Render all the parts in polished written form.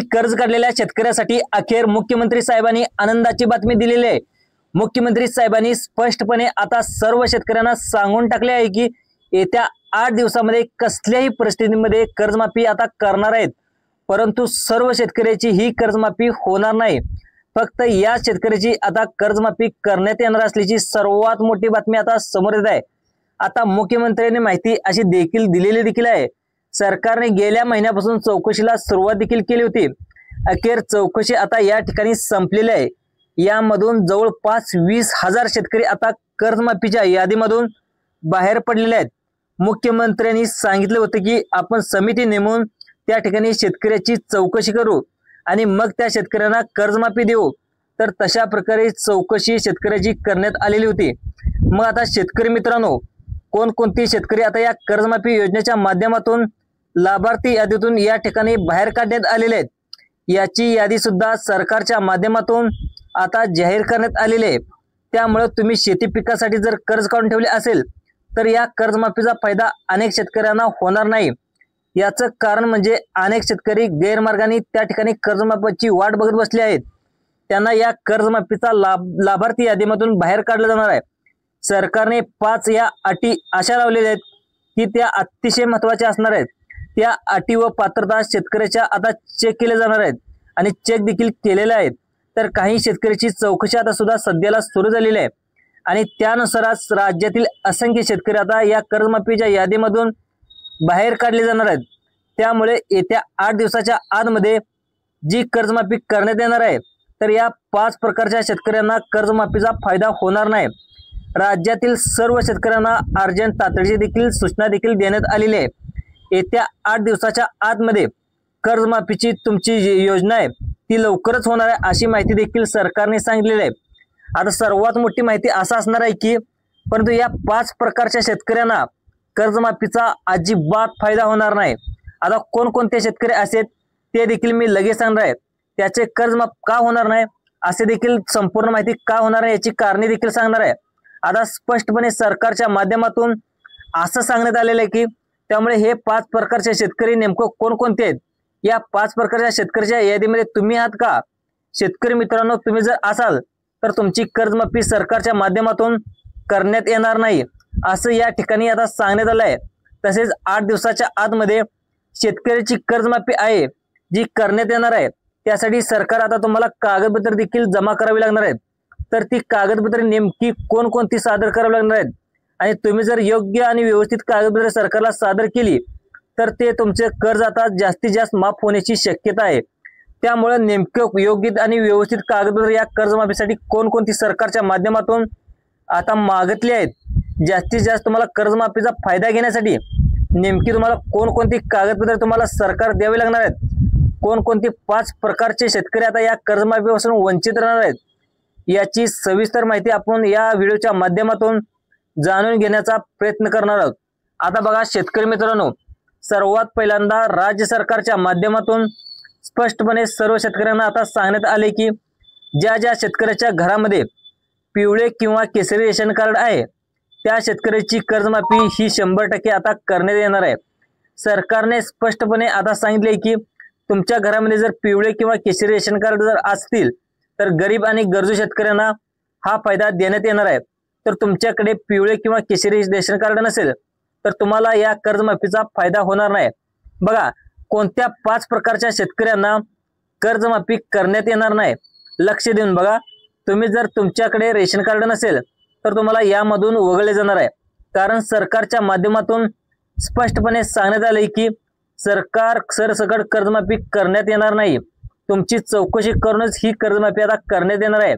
कर्ज काढलेल्या शेतकऱ्यासाठी अखेर मुख्यमंत्री साहेबांनी आनंदाची बातमी दिलेली आहे। मुख्यमंत्री साहेबांनी स्पष्टपणे आता सर्व शेतकऱ्यांना सांगून टाकले आहे की येत्या 8 दिवसांमध्ये कसल्याही परिस्थितीमध्ये कर्जमाफी आता करणार आहेत। परंतु सर्व शेतकऱ्याची ही कर्जमाफी होणार नाही, फक्त या शेतकऱ्याची आता कर्जमाफी करण्यात येणार असल्याची सर्वात मोठी बातमी आता समोर येत आहे। आता मुख्यमंत्र्यांनी माहिती अशी देखील दिलेली आहे। सरकारने गेल्या महिन्यापासून चौकशीला सुरुवात देखील केली होती। अखेर चौकशी आता या ठिकाणी संपलेली आहे। यामधून जवळपास 20,000 शेतकरी आता कर्जमाफीच्या यादीमधून बाहेर पडलेले आहेत। मुख्यमंत्र्यांनी सांगितले होते की आपण समिती नेमून त्या ठिकाणी शेतकऱ्याची चौकशी करू आणि मग त्या शेतकऱ्यांना कर्जमाफी देऊ। तर तशा प्रकारे चौकशी शेतकऱ्याची करण्यात आलेली होती। मग आता शेतकरी मित्रांनो, कोणकोणते शेतकरी आता या कर्जमाफी योजनेच्या माध्यमातून लाभार्थी यादीतून या ठिकाणी बाहेर काढण्यात आलेले आहेत, याची यादी सुद्धा सरकारच्या माध्यमातून आता जाहीर करण्यात आलेली आहे। त्यामुळे तुम्ही शेती पिकासाठी जर कर्ज काढून ठेवले असेल तर या कर्जमाफीचा फायदा अनेक शेतकऱ्यांना होणार नाही। याचं कारण म्हणजे अनेक शेतकरी गैरमार्गाने त्या ठिकाणी कर्जमाफीची वाट बघत बसले आहेत। त्यांना या कर्जमाफीचा लाभार्थी यादीमधून बाहेर काढलं जाणार आहे। सरकारने 5 या अटी अशा लावलेल्या आहेत की त्या अतिशय महत्त्वाच्या असणार आहेत। त्या अटी व पात्रता शेतकऱ्याच्या आता चेक केले जाणार आहेत आणि चेक देखील केलेले आहेत। तर काही शेतकऱ्याची चौकशी आता सुद्धा सध्याला सुरू झालेली आहे आणि त्यानुसारच राज्यातील असंख्य शेतकरी आता या कर्जमाफीच्या यादीमधून बाहेर काढले जाणार आहेत। त्यामुळे येत्या 8 दिवसाच्या आतमध्ये जी कर्जमाफी करण्यात येणार आहे तर या 5 प्रकारच्या शेतकऱ्यांना कर्जमाफीचा फायदा होणार नाही। राज्यातील सर्व शेतकऱ्यांना अर्जंट तातडीची देखील सूचना देखील देण्यात आलेली आहे। येत्या 8 दिवसाच्या आतमध्ये कर्जमाफीची तुमची जी योजना आहे ती लवकरच होणार आहे अशी माहिती देखील सरकारने सांगितलेली आहे। आता सर्वात मोठी माहिती असा असणार आहे की परंतु या 5 प्रकारच्या शेतकऱ्यांना कर्जमाफीचा अजिबात फायदा होणार नाही। आता कोणकोणते शेतकरी असेल ते देखील मी लगेच सांगणार आहे। त्याचे कर्जमाफ का होणार नाही असे देखील संपूर्ण माहिती का होणार आहे याची कारणे देखील सांगणार आहे। आता स्पष्टपणे सरकारच्या माध्यमातून असं सांगण्यात आलेलं आहे की त्यामुळे हे 5 प्रकारचे शेतकरी नेमकं कोणकोणते आहेत, या 5 प्रकारच्या शेतकऱ्याच्या यादीमध्ये तुम्ही आहात का? शेतकरी मित्रांनो, तुम्ही जर असाल तर तुमची कर्जमाफी सरकारच्या माध्यमातून करण्यात येणार नाही असं या ठिकाणी आता सांगण्यात आलं आहे। तसेच 8 दिवसाच्या आतमध्ये शेतकऱ्याची कर्जमाफी आहे जी करण्यात येणार आहे, त्यासाठी सरकार आता तुम्हाला कागदपत्र देखील जमा करावी लागणार आहेत। तर ती कागदपत्रे नेमकी कोणकोणती सादर करावी लागणार आहेत आणि तुम्ही जर योग्य आणि व्यवस्थित कागदपत्रे सरकारला सादर केली तर ते तुमचे कर्ज आता जास्तीत जास्त माफ होण्याची शक्यता आहे। त्यामुळे नेमकं योग्य आणि व्यवस्थित कागदपत्रे या कर्जमाफीसाठी कोणकोणती सरकारच्या माध्यमातून आता मागितली आहेत, जास्तीत जास्त तुम्हाला कर्जमाफीचा फायदा घेण्यासाठी नेमकी तुम्हाला कोणकोणती कागदपत्रे तुम्हाला सरकार द्यावी लागणार आहेत, कोणकोणते 5 प्रकारचे शेतकरी आता या कर्जमाफीपासून वंचित राहणार आहेत, याची सविस्तर माहिती आपण या व्हिडिओच्या माध्यमातून जाणून घेण्याचा प्रयत्न करणार आहोत। आता बघा शेतकरी मित्रांनो, सर्वात पहिल्यांदा राज्य सरकारच्या माध्यमातून स्पष्टपणे सर्व शेतकऱ्यांना आता सांगण्यात आले की ज्या शेतकऱ्याच्या घरामध्ये पिवळे किंवा केसरी रेशन कार्ड आहे त्या शेतकऱ्याची कर्जमाफी ही 100% आता करण्यात येणार आहे। सरकारने स्पष्टपणे आता सांगितले की तुमच्या घरामध्ये जर पिवळे किंवा केसरी रेशन कार्ड जर असतील तर गरीब आणि गरजू शेतकऱ्यांना हा फायदा देण्यात येणार आहे। तर तुमच्याकडे पिवळे किंवा केसरी रेशन कार्ड नसेल तर तुम्हाला या कर्जमाफीचा फायदा होणार नाही। बघा कोणत्या 5 प्रकारच्या शेतकऱ्यांना कर्जमाफी करण्यात येणार नाही, लक्ष देऊन बघा। तुम्ही जर तुमच्याकडे रेशन कार्ड नसेल तर तुम्हाला यामधून वगळले जाणार आहे, कारण सरकारच्या माध्यमातून स्पष्टपणे सांगण्यात आले की सरकार सरसकट कर्जमाफी करण्यात येणार नाही, तुमची चौकशी करूनच ही कर्जमाफी आता करण्यात येणार आहे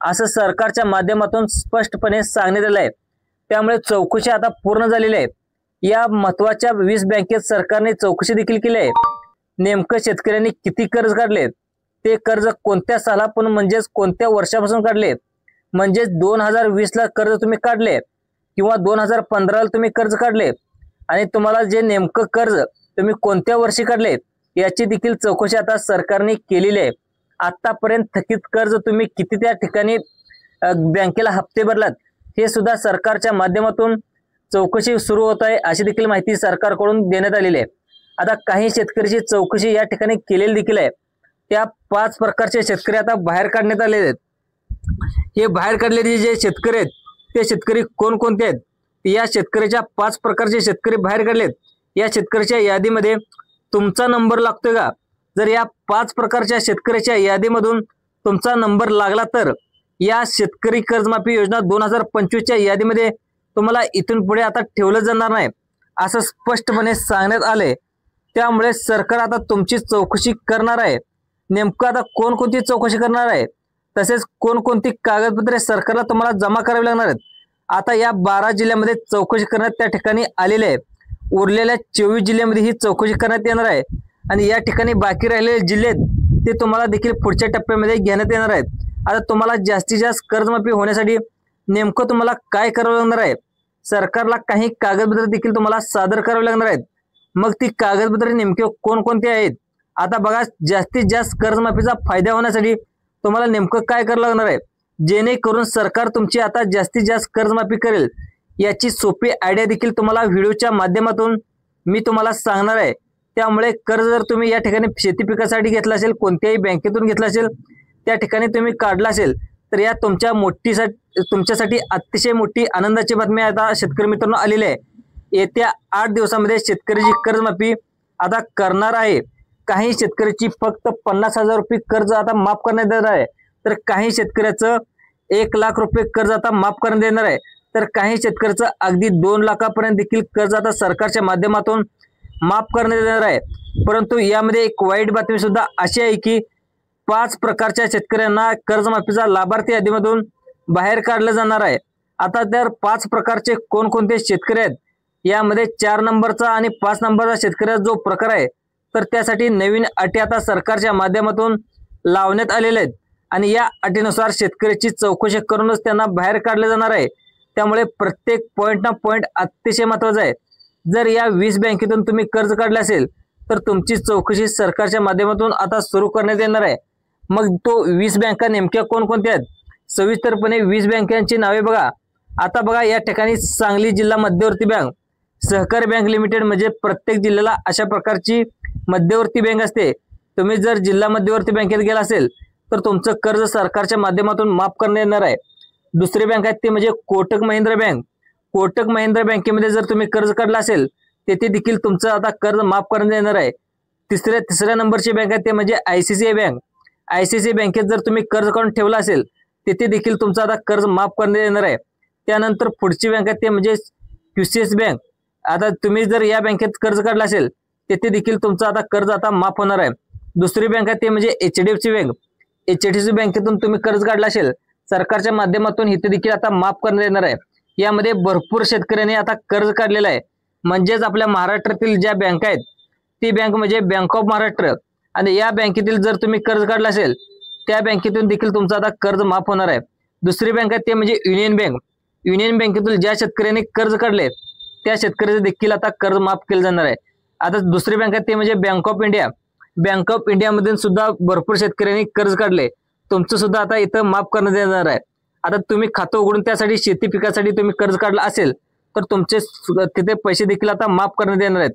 असं सरकारच्या माध्यमातून स्पष्टपणे सांगण्यात आलं आहे। त्यामुळे चौकशी आता पूर्ण झालेली आहे। या महत्त्वाच्या 20 बँकेत सरकारने चौकशी देखील केली आहे। नेमकं शेतकऱ्यांनी किती कर्ज काढले, ते कर्ज कोणत्या सालापासून म्हणजेच कोणत्या वर्षापासून काढले, म्हणजे 2020ला कर्ज तुम्ही काढले किंवा 2015ला तुम्ही कर्ज काढले आणि तुम्हाला जे नेमकं कर्ज तुम्ही कोणत्या वर्षी काढले याची देखील चौकशी आता सरकारने केलेली आहे। आतापर्यंत थकीत कर्ज तुम्ही किती त्या ठिकाणी बँकेला हप्ते भरलात हे सुद्धा सरकारच्या माध्यमातून चौकशी सुरू होत आहे अशी देखील माहिती सरकारकडून देण्यात आलेली आहे। आता काही शेतकऱ्याची चौकशी या ठिकाणी केलेली देखील आहे। त्या 5 प्रकारचे शेतकरी आता बाहेर काढण्यात आलेले आहेत। हे बाहेर काढलेले जे शेतकरी आहेत ते शेतकरी कोणकोणते आहेत? या शेतकऱ्याच्या 5 प्रकारचे शेतकरी बाहेर काढलेत। या शेतकऱ्याच्या यादीमध्ये तुमचा नंबर लागतोय का? जर या 5 प्रकारच्या शेतकऱ्याच्या यादीमधून तुमचा नंबर लागला तर या शेतकरी कर्जमाफी योजना 2025च्या यादीमध्ये तुम्हाला इथून पुढे आता ठेवलं जाणार नाही असं स्पष्टपणे सांगण्यात आले। त्यामुळे सरकार आता तुमची चौकशी करणार आहे। नेमकं आता कोणकोणती चौकशी करणार आहे, तसेच कोणकोणती कागदपत्रे सरकारला तुम्हाला जमा करावी लागणार आहेत, आता या 12 जिल्ह्यामध्ये चौकशी करण्यात त्या ठिकाणी आलेले आहे। उरलेल्या 24 जिल्ह्यामध्ये ही चौकशी करण्यात येणार आहे आणि या ठिकाणी बाकी राहिलेले जिल्हे ते तुम्हाला देखील पुढच्या टप्प्यामध्ये घेण्यात येणार आहेत। आता तुम्हाला जास्तीत जास्त कर्जमाफी होण्यासाठी नेमकं तुम्हाला काय करावं लागणार आहे? सरकारला काही कागदपत्रे देखील तुम्हाला सादर करावी लागणार आहेत। मग ती कागदपत्रे नेमके कोणकोणती आहेत? आता बघा, जास्तीत जास्त कर्जमाफीचा फायदा होण्यासाठी तुम्हाला नेमकं काय करावं लागणार आहे, जेणेकरून सरकार तुमची आता जास्तीत जास्त कर्जमाफी करेल याची सोपी आयडिया देखील तुम्हाला व्हिडिओच्या माध्यमातून मी तुम्हाला सांगणार आहे। त्यामुळे कर्ज जर तुम्ही या ठिकाणी शेती पिकासाठी घेतला असेल, कोणत्याही बँकेतून घेतला असेल, त्या ठिकाणी तुम्ही काढला असेल तर या तुमच्यासाठी अतिशय मोठी आनंदाची बातमी आता शेतकरी मित्रांनो आलेली आहे। येत्या 8 दिवसामध्ये शेतकऱ्याची कर्जमाफी आता करणार आहे। काही शेतकऱ्याची फक्त 50,000 रुपये कर्ज आता माफ करण्यात येणार आहे, तर काही शेतकऱ्याचं 1 लाख रुपये कर्ज आता माफ करण्यात येणार आहे, तर काही शेतकऱ्याचं अगदी 2 लाखापर्यंत देखील कर्ज आता सरकारच्या माध्यमातून माफ करण्यात येणार आहे। परंतु यामध्ये एक वाईट बातमी सुद्धा अशी आहे की 5 प्रकारच्या शेतकऱ्यांना कर्जमाफीचा लाभार्थी यादीमधून बाहेर काढलं जाणार आहे। आता तर 5 प्रकारचे कोणकोणते शेतकरी आहेत, यामध्ये 4 नंबरचा आणि 5 नंबरचा शेतकऱ्याचा जो प्रकार आहे तर त्यासाठी नवीन अटी आता सरकारच्या माध्यमातून लावण्यात आलेल्या आहेत आणि या अटीनुसार शेतकऱ्याची चौकशी करूनच त्यांना बाहेर काढले जाणार आहे। त्यामुळे प्रत्येक पॉईंट ना पॉईंट अतिशय महत्त्वाचा आहे। जर या 20 बँकेतून तुम्ही कर्ज काढले असेल तर तुमची चौकशी सरकारच्या माध्यमातून आता सुरू करण्यात येणार आहे। मग तो 20 बँका नेमक्या कोणकोणत्या आहेत? सविस्तरपणे 20 बँकांची नावे बघा। आता बघा, या ठिकाणी सांगली जिल्हा मध्यवर्ती बँक, सहकारी बँक लिमिटेड, म्हणजे प्रत्येक जिल्ह्याला अशा प्रकारची मध्यवर्ती बँक असते। तुम्ही जर जिल्हा मध्यवर्ती बँकेत गेला असेल तर तुमचं कर्ज सरकारच्या माध्यमातून माफ करण्यात येणार आहे। दुसरी बँक आहे ती म्हणजे कोटक महिंद्रा बँक। कोटक महिंद्रा बँकेमध्ये जर तुम्ही कर्ज काढला असेल तेथे देखील तुमचं आता कर्ज माफ करण्यात येणार आहे। तिसऱ्या नंबरची बँक आहे ते म्हणजे ICICI बँक। ICICI बँकेत जर तुम्ही कर्ज काढून ठेवला असेल तेथे देखील तुमचं आता कर्ज माफ करण्यात येणार आहे। त्यानंतर पुढची बँक आहे ते म्हणजे QCS बँक। आता तुम्ही जर या बँकेत कर्ज काढला असेल तेथे देखील तुमचं आता कर्ज आता माफ होणार आहे। दुसरी बँक आहे ते म्हणजे HDFC बँक। HDFC बँकेतून तुम्ही कर्ज काढला असेल सरकारच्या माध्यमातून इथे देखील आता माफ करण्यात येणार आहे। यामध्ये भरपूर शेतकऱ्यांनी आता कर्ज काढलेलं आहे। म्हणजेच आपल्या महाराष्ट्रातील ज्या बँका आहेत ती बँक म्हणजे बँक ऑफ महाराष्ट्र, आणि या बँकेतील जर तुम्ही कर्ज काढला असेल त्या बँकेतून देखील तुमचं आता कर्ज माफ होणार आहे। दुसरी बँक आहे ते म्हणजे युनियन बँक। युनियन बँकेतून ज्या शेतकऱ्यांनी कर्ज काढले त्या शेतकऱ्याचं देखील आता कर्ज माफ केलं जाणार आहे। आता दुसरी बँक आहे ते म्हणजे bank of India. Bank of इंडियामधून सुद्धा भरपूर शेतकऱ्यांनी कर्ज काढले, तुमचं सुद्धा आता इथं माफ करण्यात येणार आहे। आता तुम्ही खातं उघडून त्यासाठी शेती पिकासाठी तुम्ही कर्ज काढला असेल तर तुमचे तिथे पैसे देखील आता माफ करण्यात येणार आहेत।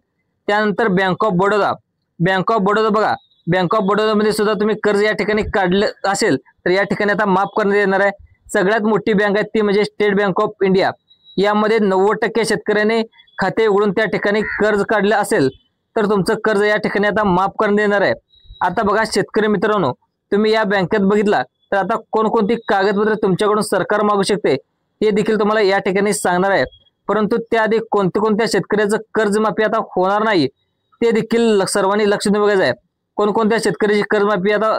त्यानंतर bank of Baroda. Bank of Baroda बघा, बँक ऑफ बडोदामध्ये सुद्धा तुम्ही कर्ज या ठिकाणी काढलं असेल तर या ठिकाणी आता माफ करण्यात येणार आहे। सगळ्यात मोठी बँक आहे ती म्हणजे स्टेट बँक ऑफ इंडिया। यामध्ये 90% शेतकऱ्यांनी खाते उघडून त्या ठिकाणी कर्ज काढलं असेल तर तुमचं कर्ज या ठिकाणी आता माफ करण्यात येणार आहे। आता बघा शेतकरी मित्रांनो, तुम्ही या बँकेत बघितला तर आता कोणकोणती कागदपत्रे तुमच्याकडून सरकार मागू शकते हे देखील तुम्हाला या ठिकाणी सांगणार आहे। परंतु त्याआधी कोणत्या शेतकऱ्याचं कर्जमाफी आता होणार नाही ते देखील सर्वांनी लक्ष देऊन बघायचं आहे। कोणकोणत्या शेतकऱ्याची कर्जमाफी आता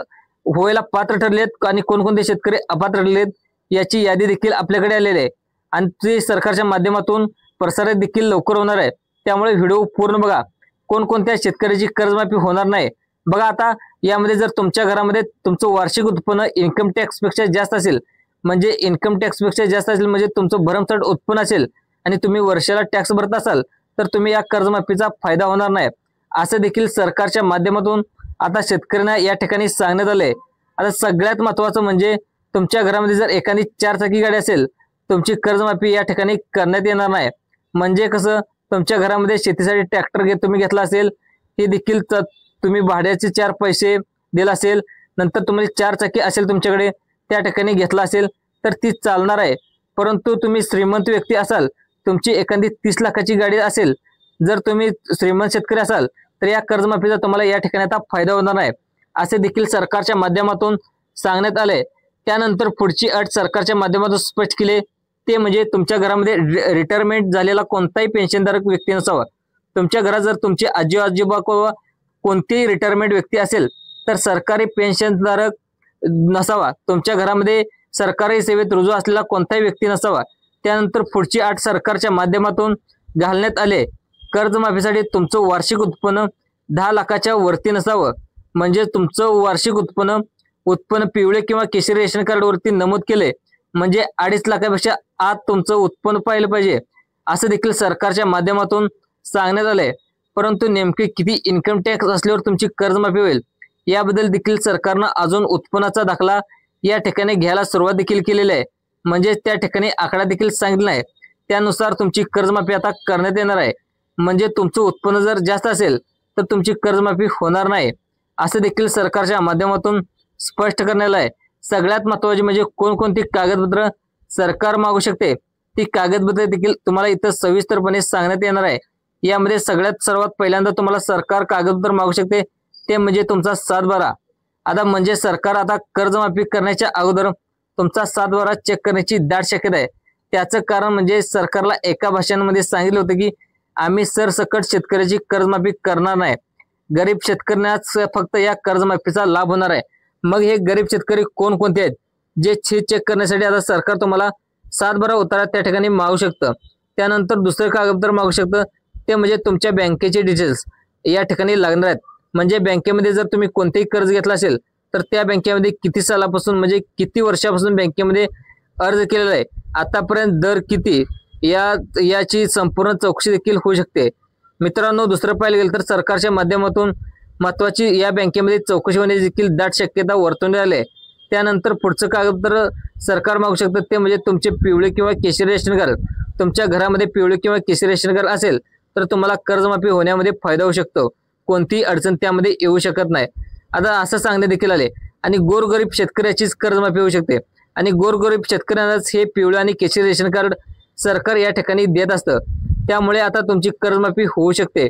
व्हायला पात्र ठरलेत आणि कोणकोणते शेतकरी अपात्र ठरलेत याची यादी देखील आपल्याकडे आलेली आहे आणि ती सरकारच्या माध्यमातून प्रसारित देखील लवकर होणार आहे। त्यामुळे व्हिडिओ पूर्ण बघा, कोणकोणत्या शेतकऱ्याची कर्जमाफी होणार नाही। बघा, आता यामध्ये जर तुमच्या घरामध्ये तुमचं वार्षिक उत्पन्न इन्कम टॅक्सपेक्षा जास्त असेल, म्हणजे इन्कम टॅक्सपेक्षा जास्त असेल म्हणजे तुमचं भरमसाठ उत्पन्न असेल आणि तुम्ही वर्षाला टॅक्स भरत असाल तर तुम्ही या कर्जमाफीचा फायदा होणार नाही, असं देखील सरकारच्या माध्यमातून आता शेतकऱ्यांना या ठिकाणी सांगण्यात आलंय। आता सगळ्यात महत्त्वाचं म्हणजे तुमच्या घरामध्ये जर एखादी 4 चाकी गाडी असेल तुमची कर्जमाफी या ठिकाणी करण्यात येणार नाही। म्हणजे कसं, तुमच्या घरामध्ये शेतीसाठी ट्रॅक्टर तुम्ही घेतला असेल ते देखील तुम्ही भाड्याचे 4 पैसे दिला असेल, नंतर तुम्हाला 4 चाकी असेल तुमच्याकडे त्या ठिकाणी घेतला असेल तर ती चालणार आहे। परंतु तुम्ही श्रीमंत व्यक्ती असाल, तुमची एखादी 30 लाखाची गाडी असेल, जर तुम्ही श्रीमंत शेतकरी असाल तर या कर्जमाफीचा तुम्हाला या ठिकाणी आता फायदा होणार नाही असे देखील सरकारच्या माध्यमातून सांगण्यात आले। त्यानंतर पुढची अट सरकारच्या माध्यमातून स्पष्ट केली, ते म्हणजे तुमच्या घरामध्ये रिटायरमेंट झालेला कोणताही पेन्शनधारक व्यक्ती नसावा। तुमच्या घरात जर तुमचे आजी आजोबा किंवा कोणतीही रिटायरमेंट व्यक्ती असेल तर सरकारी पेन्शनधारक नसावा। तुमच्या घरामध्ये सरकारी सेवेत रुजू असलेला कोणताही व्यक्ती नसावा। त्यानंतर पुढची अट सरकारच्या माध्यमातून घालण्यात आले, कर्जमाफीसाठी तुमचं वार्षिक उत्पन्न 10 लाखाच्या वरती नसावं। म्हणजे तुमचं वार्षिक उत्पन्न पिवळे किंवा केशरी रेशन कार्ड वरती नमूद केले, म्हणजे 2.5 लाखापेक्षा आत तुमचं उत्पन्न पाहिलं पाहिजे असं देखील सरकारच्या माध्यमातून सांगण्यात आलंय। परंतु नेमके किती इन्कम टॅक्स असल्यावर तुमची कर्जमाफी होईल याबद्दल देखील सरकारनं अजून उत्पन्नाचा दाखला या ठिकाणी घ्यायला सुरुवात देखील केलेली आहे। म्हणजे त्या ठिकाणी आकडा देखील सांगितला आहे, त्यानुसार तुमची कर्जमाफी आता करण्यात येणार आहे। म्हणजे तुमचं उत्पन्न जर जास्त असेल तर तुमची कर्जमाफी होणार नाही असं देखील सरकारच्या माध्यमातून स्पष्ट करण्यात आहे। सगळ्यात महत्त्वाचे म्हणजे कोणकोणती कागदपत्र सरकार मागू शकते ती कागदपत्रे देखील तुम्हाला इथं सविस्तरपणे सांगण्यात येणार आहे। यामध्ये सर्वात पहिल्यांदा तुम्हाला सरकार कागदपत्र मागू शकते ते म्हणजे तुमचा 7/12। आता म्हणजे सरकार आता कर्जमाफी करण्याच्या अगोदर तुमचा 7/12 चेक करण्याची दाट शक्यता आहे। त्याचं कारण म्हणजे सरकारला एका भाषणांमध्ये सांगितलं होतं की आम्ही सरसकट शेतकऱ्याची कर्जमाफी करणार नाही, गरीब शेतकऱ्यांनाच फक्त या कर्जमाफीचा लाभ होणार आहे। मग हे गरीब शेतकरी कोणकोणते आहेत जे चेक करण्यासाठी आता सरकार तुम्हाला 7/12 उतारा त्या ठिकाणी मागू शकतं। त्यानंतर दुसरं कागदपत्र मागू शकतं ते म्हणजे तुमच्या बँकेचे डिटेल्स या ठिकाणी लागणार आहेत। म्हणजे बँकेमध्ये जर तुम्ही कोणतेही कर्ज घेतला असेल तर त्या बँकेमध्ये किती सालापासून म्हणजे किती वर्षापासून बँकेमध्ये अर्ज केलेला आहे, आतापर्यंत दर किती याची संपूर्ण चौकशी देखील होऊ शकते। मित्रांनो, दुसरं पाहायला गेलं तर सरकारच्या माध्यमातून महत्त्वाची या बँकेमध्ये चौकशी होण्याची देखील दाट शक्यता वर्तवण्यात आली आहे। त्यानंतर पुढचं कागदपत्र सरकार मागू शकतं ते म्हणजे तुमचे पिवळे किंवा केशरी रेशन कार्ड। तुमच्या घरामध्ये पिवळे किंवा केशरी रेशन कार्ड असेल तर तुम्हाला कर्जमाफी होण्यामध्ये फायदा होऊ शकतो, कोणतीही अडचण त्यामध्ये येऊ शकत नाही आता असं सांगण्यात देखील आले। आणि गोरगरीब शेतकऱ्याचीच कर्जमाफी होऊ शकते आणि गोरगरीब शेतकऱ्यांनाच हे पिवळे आणि केशरी रेशन कार्ड सरकार या ठिकाणी देत असतं, त्यामुळे आता तुमची कर्जमाफी होऊ शकते।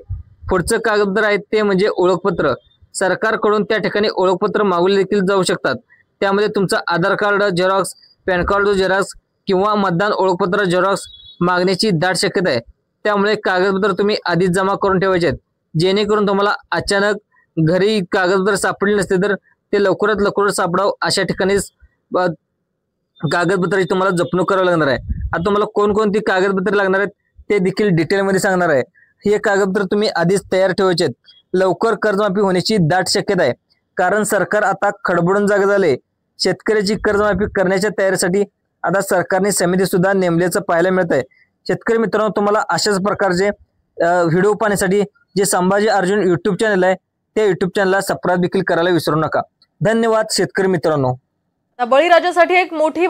पुढचं कागदपत्र आहे ते म्हणजे ओळखपत्र। सरकारकडून त्या ठिकाणी ओळखपत्र मागवले देखील जाऊ शकतात। त्यामध्ये तुमचं Aadhaar card xerox, PAN card xerox किंवा मतदान ओळखपत्र झेरॉक्स मागण्याची दाट शक्यता आहे। त्यामुळे कागदपत्र तुम्ही आधीच जमा करून ठेवायचे आहेत, जेणेकरून तुम्हाला अचानक घरी कागदपत्र सापडले नसते तर ते लवकरात लवकर सापडावं अशा ठिकाणीच कागदपत्राची तुम्हाला जपणूक करावी लागणार आहे। आता तुम्हाला कोणकोणती कागदपत्रे लागणार आहेत ते देखील डिटेलमध्ये सांगणार आहे। हे कागदपत्र तुम्ही आधीच तयार ठेवायचे आहेत, लवकर कर्जमाफी होण्याची दाट शक्यता आहे। कारण सरकार आता खडबडून जागे झाले, शेतकऱ्याची कर्जमाफी करण्याच्या तयारीसाठी आता सरकारने समिती सुद्धा नेमल्याचं पाहायला मिळत आहे। शेतकरी मित्रांनो, तुम्हाला अशाच प्रकारचे व्हिडिओ पाहण्यासाठी जे संभाजी अर्जुन यूट्यूब चॅनल आहे त्या यूट्यूब चॅनलला सबस्क्राईब देखील करायला विसरू नका। धन्यवाद शेतकरी मित्रांनो। बळीराजासाठी एक मोठी